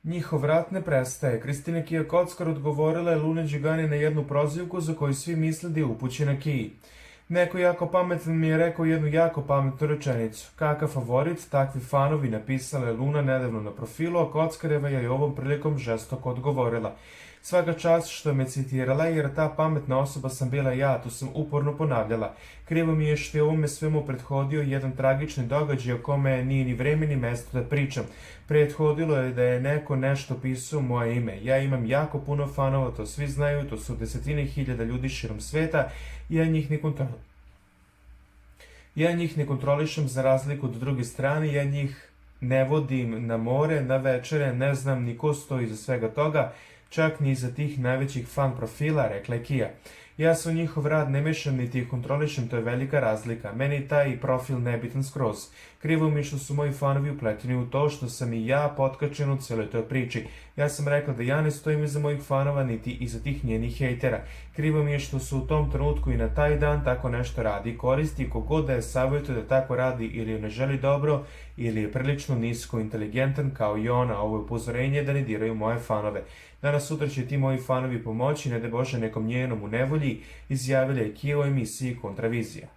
Njihov rat ne prestaje. Kristina Kija Kockar odgovorila je Lune Đugani na jednu prozivku za koju svi misle da je upućena Kiji. Neko jako pametan mi je rekao jednu jako pametnu rečenicu. Kakav favorit, takvi fanovi, napisala je Luna nedavno na profilu, a Kockareva je ovom prilikom žestoko odgovorila. Svaka čast što me citirala, jer ta pametna osoba sam bila ja, to sam uporno ponavljala. Krivo mi je što je ovome svemu prethodio jedan tragični događaj o kome nije ni vreme ni mesto da pričam. Prethodilo je da je neko nešto pisao moje ime. Ja imam jako puno fanova, to svi znaju, to su desetine hiljada ljudi širom sveta i ja njih ne kontrolišem za razliku od druge strane, ja njih ne vodim na more, na večere, ne znam ni ko stoji iza svega toga, čak ni iza tih najvećih fan profila, rekla je Kija. Ja se u njihov rad ne mešam niti ih kontrolišem, to je velika razlika. Meni je taj profil nebitan skroz. Krivo mi što su moji fanovi upleteni u to što sam i ja potkačen u cijeloj toj priči. Ja sam rekla da ja ne stojim iza mojih fanova niti iza tih njenih hejtera. Krivo mi je što su u tom trenutku i na taj dan tako nešto radi i koristi kogod da je savjetuje da tako radi ili ne želi dobro ili je prilično nisko inteligentan kao i ona. Ovo je upozorenje da ne diraju moje fanove. Danas sutra će ti moji fanovi pomoći, ne da Bože nekom njenom u nevolji, izjavila je Kija u emisiji Kontravizija.